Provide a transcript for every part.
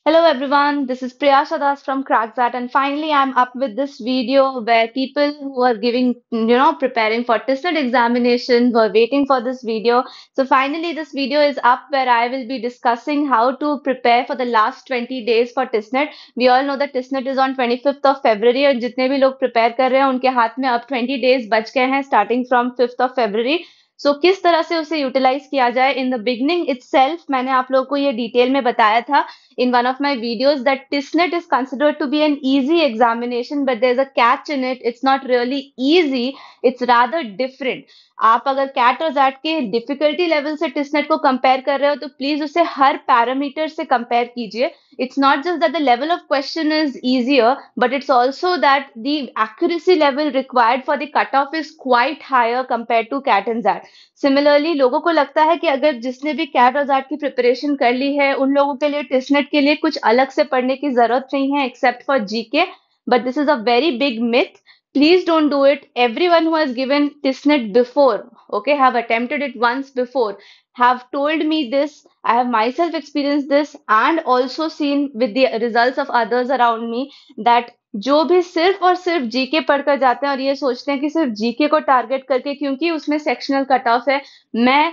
Hello everyone, this is Priyasha Das from CrackZat, and finally I'm up with this video where people who are preparing for TISNET examination were waiting for this video. So finally this video is up where I will be discussing how to prepare for the last 20 days for TISNET. We all know that TISNET is on 25th of February और जितने भी लोग prepare कर रहे हैं उनके हाथ में अब 20 days बच गए हैं starting from 5th of February. सो किस तरह से उसे यूटिलाइज किया जाए इन द बिगनिंग इटसेल्फ मैंने आप लोगों को ये डिटेल में बताया था in one of my videos that TISNET is considered to be an easy examination, but there's a catch in it. It's not really easy, it's rather different. आप अगर कैट और जैट के डिफिकल्टी लेवल से टिस्नेट को compare कर रहे हो तो प्लीज उसे हर पैरामीटर से कंपेयर कीजिए. It's not just that the level of question is easier, but it's also that the accuracy level required for the cutoff is quite higher compared to CAT and XAT. Similarly लोगों को लगता है कि अगर जिसने भी cat और jet की प्रिपरेशन कर ली है उन लोगों के लिए टिस्नेट के लिए कुछ अलग से पढ़ने की जरूरत नहीं है except for GK, but this is a very big myth. Please don't do it. Everyone who has given TISNET before, okay, have attempted it once before, have told me this. I have myself experienced this and also seen with the results of others around me that जो भी सिर्फ और सिर्फ GK पढ़कर जाते हैं और ये सोचते हैं कि सिर्फ जीके को टारगेट करके क्योंकि उसमें सेक्शनल कट ऑफ है मैं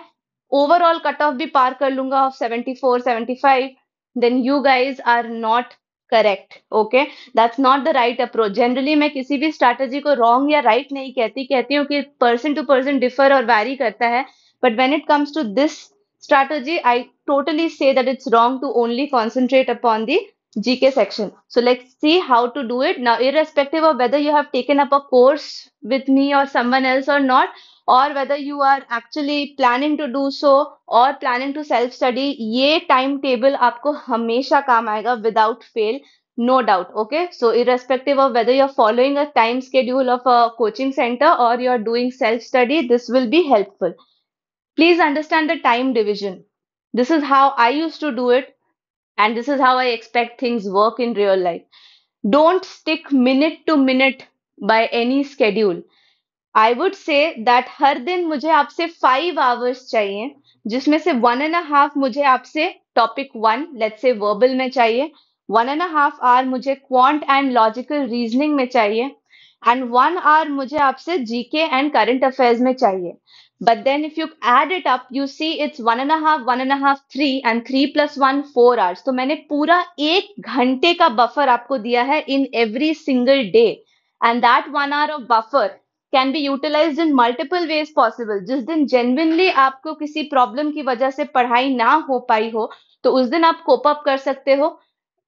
ओवरऑल कट ऑफ भी पार कर लूंगा of 74 75, then you guys are not correct. Okay, that's not the right approach. Generally मैं किसी भी स्ट्रैटेजी को रॉन्ग या राइट नहीं कहती हूँ कि पर्सन टू पर्सन डिफर और वैरी करता है, but when it comes to this strategy, I totally say that it's wrong to only concentrate upon the GK section. So let's see how to do it. Now, irrespective of whether you have taken up a course with me or someone else or not, or whether you are actually planning to do so or planning to self study, ये time table आपको हमेशा काम आएगा without fail. No doubt. Okay. So irrespective of whether you're following a time schedule of a coaching center or you're doing self study, this will be helpful. Please understand the time division. This is how I used to do it, and this is how I expect things work in real life. Don't stick minute to minute by any schedule. I would say that हर दिन मुझे आपसे 5 hours चाहिए, जिसमें से 1.5 मुझे आपसे topic 1 let's say verbal में चाहिए, 1.5 hour मुझे क्वांट एंड लॉजिकल रीजनिंग में चाहिए, एंड 1 hour मुझे आपसे जीके एंड करंट अफेयर्स में चाहिए. But then if you add it up, you see it's 1.5, 3, and 3 plus 1, 4 hours. तो मैंने पूरा 1 घंटे का बफर आपको दिया है in every single day. And that 1 hour of buffer can be utilized in multiple ways possible. जिस दिन genuinely आपको किसी प्रॉब्लम की वजह से पढ़ाई ना हो पाई हो, तो उस दिन आप कोप अप कर सकते हो.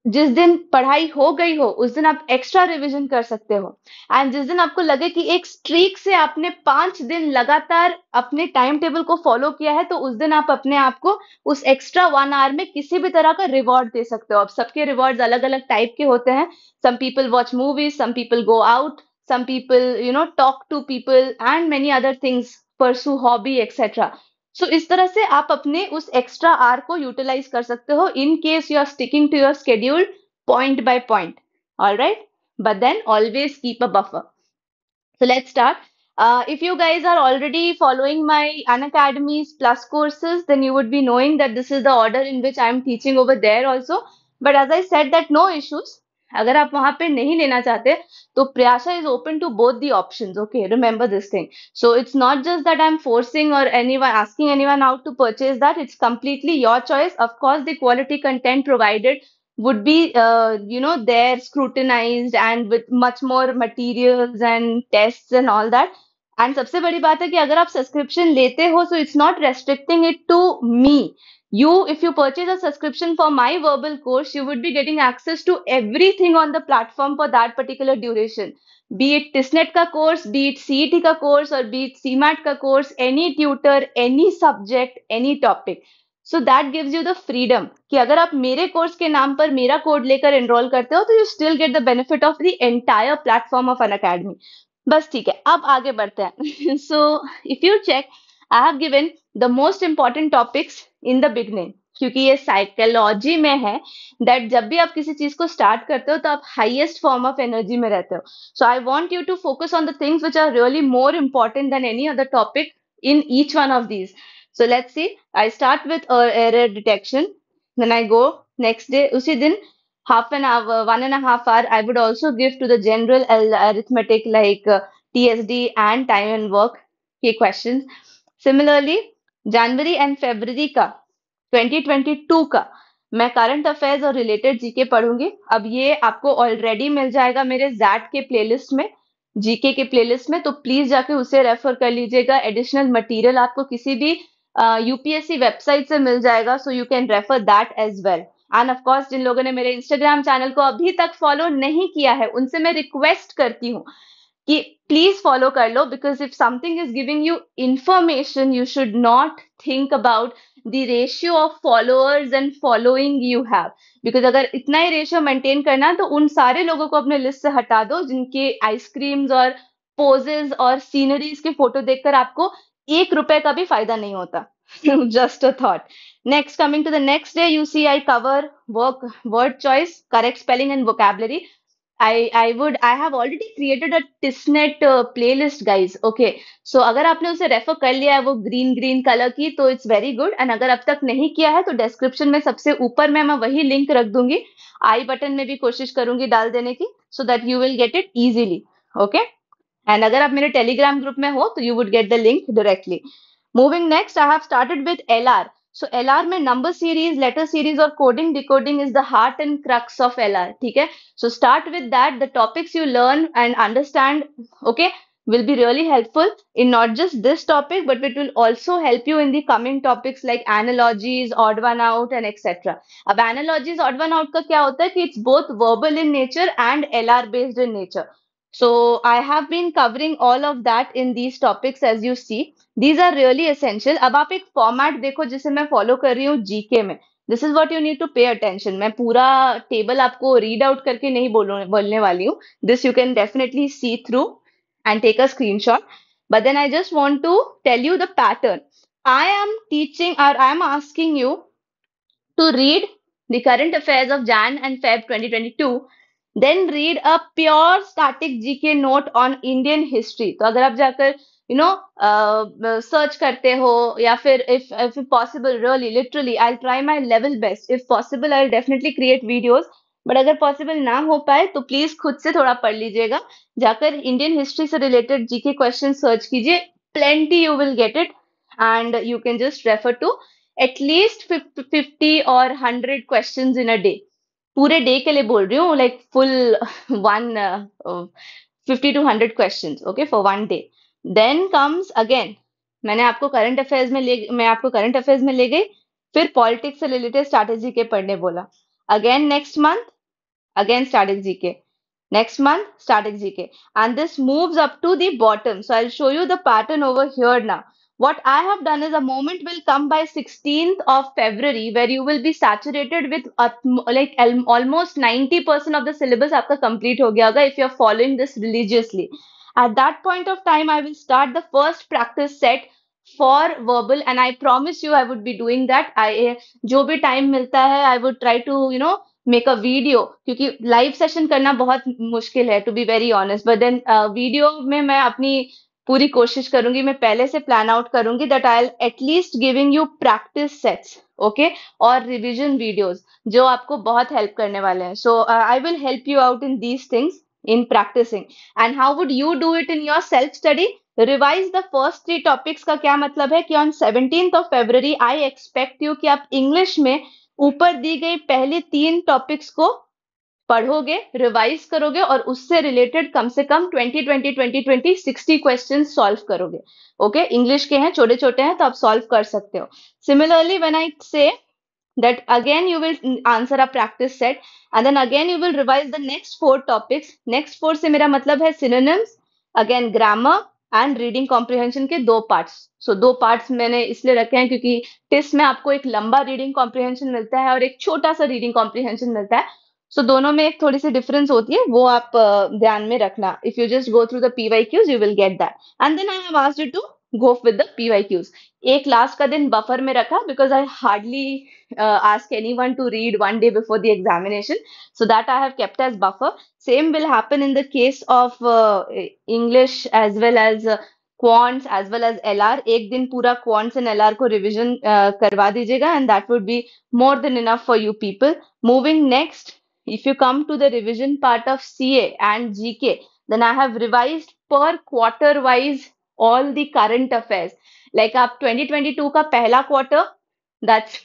जिस दिन पढ़ाई हो गई हो उस दिन आप एक्स्ट्रा रिवीजन कर सकते हो. एंड जिस दिन आपको लगे कि एक स्ट्रीक से आपने 5 दिन लगातार अपने टाइम टेबल को फॉलो किया है तो उस दिन आप अपने आप को उस एक्स्ट्रा 1 hour में किसी भी तरह का रिवॉर्ड दे सकते हो. अब सबके रिवॉर्ड्स अलग अलग टाइप के होते हैं. Some people watch movies, some people go out, some people talk to people and many other things, pursue hobby etc. सो इस तरह से आप अपने उस एक्स्ट्रा आर को यूटिलाइज कर सकते हो in case you are sticking to your schedule point by point. All right, but then always keep a buffer. So let's start. If you guys are already following my Unacademy's Plus courses, then you would be knowing that this is the order in which I am teaching over there also. But as I said that no issues. अगर आप वहां पे नहीं लेना चाहते तो Priyasha is open to both the options. Okay, remember this thing. So it's not just that I'm forcing or anyone asking anyone out to purchase that. It's completely your choice. Of course, the quality content provided would be there scrutinized and with much more materials and tests and all that. And सबसे बड़ी बात है कि अगर आप subscription लेते हो so it's not restricting it to me. You, if you purchase a subscription for my verbal course, you would be getting access to everything on the platform for that particular duration. Be it TISNET का course, be it CET का course, or be it CMAT का course, any tutor, any subject, any topic. So that gives you the freedom कि अगर आप मेरे course के नाम पर मेरा कोड लेकर एनरोल करते हो तो you still get the benefit of the entire platform of Unacademy. बस ठीक है, अब आगे बढ़ते हैं. So if you check, I have given the most important topics in the beginning, क्योंकि ये साइकोलॉजी में है दैट जब भी आप किसी चीज को स्टार्ट करते हो तो आप हाईएस्ट फॉर्म ऑफ एनर्जी में रहते हो. So I want you to focus on the things which are really more important than any other topic in each one of these. So let's see. I start with error detection. Then I go next day. उसी दिन half an hour, 1.5 hour, I would also give to the general arithmetic like TSD and time and work के questions. Similarly, January and फरवरी का 2022 का मैं current affairs और related GK पढ़ूंगी। अब ये आपको ऑलरेडी मिल जाएगा मेरे जैट के प्लेलिस्ट में, जीके के प्लेलिस्ट में, तो प्लीज जाके उसे रेफर कर लीजिएगा। एडिशनल मटेरियल आपको किसी भी यूपीएससी वेबसाइट से मिल जाएगा, so you can refer that as well. And of course जिन लोगों ने मेरे इंस्टाग्राम चैनल को अभी तक फॉलो नहीं किया है उनसे मैं रिक्वेस्ट करती हूँ कि प्लीज फॉलो कर लो, because if something is giving you information you should not think about the ratio of followers and following you have. Because अगर इतना ही रेशियो मेंटेन करना है तो उन सारे लोगों को अपने लिस्ट से हटा दो जिनके आइसक्रीम्स और पोजेस और सीनरीज के फोटो देखकर आपको 1 रुपए का भी फायदा नहीं होता। Just a thought. Next, coming to the next day, you see I cover work, word choice, correct spelling and vocabulary. I have already created a Tisnet playlist, guys. Okay, so अगर आपने उसे रेफर कर लिया है वो green green colour की तो it's very good, and अगर अब तक नहीं किया है तो डिस्क्रिप्शन में सबसे ऊपर में मैं वही लिंक रख दूंगी। आई बटन में भी कोशिश करूंगी डाल देने की, so that you will get it easily. Okay, and अगर आप मेरे टेलीग्राम ग्रुप में हो तो you would get the link directly. Moving next, I have started with LR. So LR में नंबर सीरीज, लेटर सीरीज और coding decoding is the heart and crux of LR. ठीक है, so start with that. The topics you learn and understand, okay, will be really helpful in not just this topic, but it will also help you in the coming topics like analogies, odd one out, and etc. अब analogies, odd one out का क्या होता है कि it's both verbal in nature and LR based in nature. So I have been covering all of that in these topics as you see. These are really essential. अब आप एक format देखो जिसे मैं फॉलो कर रही हूँ जीके में। This is what you need to pay attention. मैं पूरा टेबल आपको रीड आउट करके नहीं बोलने वाली हूँ। This you can definitely see through and take a screenshot, but then I just want to tell you the pattern. I am teaching और I am asking you to read the current affairs of Jan and Feb 2022, then read a pure static GK note on Indian history. तो अगर आप जाकर search करते हो या फिर if possible really literally I'll try my level best, if possible I'll definitely create videos, but अगर possible ना हो पाए तो प्लीज खुद से थोड़ा पढ़ लीजिएगा। जाकर इंडियन हिस्ट्री से रिलेटेड जीके क्वेश्चन सर्च कीजिए, plenty you will get it, and you can just refer to at least 50 or 100 questions in a day. पूरे डे के लिए बोल रही हूँ, like full one 50 to 100 questions, okay, for one day. Then comes again, मैं आपको current affairs में ले गई, फिर पॉलिटिक्स से रिलेटेड स्ट्रैटेजी के पढ़ने बोला। Again next month, again static GK. Next month, static GK. And this moves up to the bottom. So I'll show you the pattern over here now. What I have done is a moment will come by 16th of February where you will be saturated with almost 90% of the syllabus आपका complete हो गया होगा if you're following this religiously. At that point of time, I will start the first practice set for verbal, and I promise you I would be doing that. जो भी time मिलता है I would try to make a video, क्योंकि live session करना बहुत मुश्किल है to be very honest, but then video में मैं अपनी पूरी कोशिश करूंगी, मैं पहले से प्लान आउट करूंगी that I at least giving you practice sets, okay, और रिवीजन वीडियोस जो आपको बहुत हेल्प करने वाले हैं। So I will help you out in these things in practising. And how would you do it in your self study? Revise the first 3 topics का क्या मतलब है कि on 17th of February I expect you कि आप English में ऊपर दी गई पहले 3 टॉपिक्स को पढ़ोगे, रिवाइज करोगे और उससे रिलेटेड कम से कम 20 60 क्वेश्चन सॉल्व करोगे। ओके, इंग्लिश के हैं, छोटे छोटे हैं तो आप सॉल्व कर सकते हो। सिमिलरली व्हेन आई से that again you will answer a practice set and then again you will revise the next 4 topics. Next 4 से मेरा मतलब है synonyms, again grammar and reading comprehension के 2 parts. So 2 parts मैंने इसलिए रखे हैं क्योंकि टेस्ट में आपको एक लंबा रीडिंग कॉम्प्रिहेंशन मिलता है और एक छोटा सा रीडिंग कॉम्प्रिहेंशन मिलता है। सो दोनों में एक थोड़ी सी डिफरेंस होती है, वो आप ध्यान में रखना। If you just go through the PYQs you will get that, and then I have asked you to go with the PYQs। एक लास्ट का दिन बफर में रखा because I hardly ask anyone to read one day before the examination, so that I have kept as buffer. Same will happen in the case of English as well as quants as well as LR. एक दिन पूरा quants and LR को revision करवा दीजिएगा, and that would be more than enough for you people. Moving next, if you come to the revision part of CA and GK, then I have revised per quarter wise all the current affairs. Like आप 2022 का पहला quarter, that's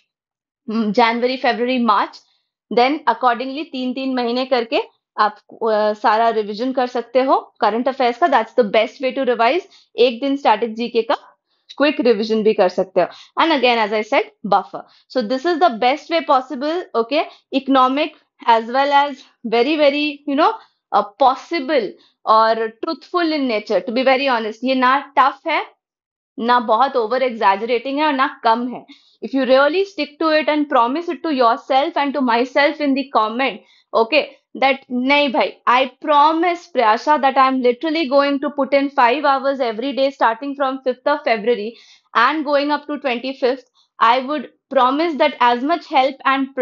January February March, then accordingly 3 3 महीने करके आप सारा revision कर सकते हो करंट अफेयर्स का. That's the best way to revise. एक दिन स्टैटिक जीके का क्विक रिवीजन भी कर सकते हो. And again as I said, buffer. So this is the best way possible. Okay, economic as well as very very possible और truthful in nature. To be very honest, ये ना tough है, ना बहुत ओवर एग्जैजरेटिंग है और ना कम है. If you really stick to it and promise it to yourself and to myself in the comment, okay, that नहीं भाई, I promise Priyasha that I'm literally going to put in 5 hours every day starting from 5th of February and going up to 25th. I would promise that as much help and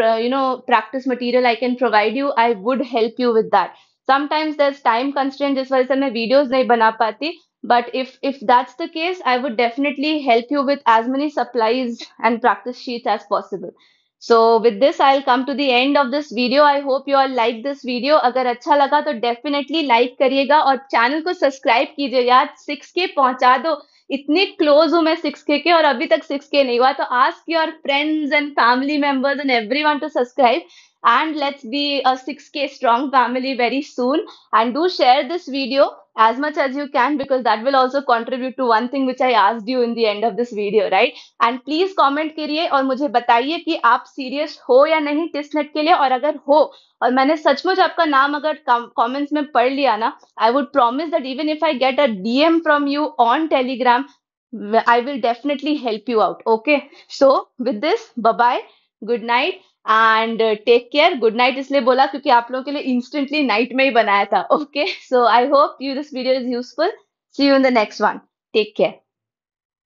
practice material I can provide you, I would help you with that. Sometimes there's time constraint जिस वजह से मैं videos नहीं बना पाती, but if that's the case, I would definitely help you with as many supplies and practice sheets as possible. So with this, I'll come to the end of this video. I hope you all like this video. अगर अच्छा लगा तो definitely like करिएगा और channel को subscribe कीजिए यार. 6K पहुंचा दो. इतने क्लोज हूं मैं 6K के और अभी तक 6K नहीं हुआ. तो ask your friends and family members and everyone to subscribe. And let's be a 6K strong family very soon. And do share this video as much as you can because that will also contribute to one thing which I asked you in the end of this video, right? And please comment करिए और मुझे बताइए कि आप serious हो या नहीं test net के लिए. और अगर हो और मैंने सचमुच आपका नाम अगर कमेंट्स में पढ़ लिया ना, I would promise that even if I get a DM from you on Telegram, I will definitely help you out. Okay. So with this, bye bye, good night and take care. Good night इसलिए बोला क्योंकि आप लोगों के लिए instantly night में ही बनाया था. Okay, so I hope you this video is useful. See you in the next one. Take care.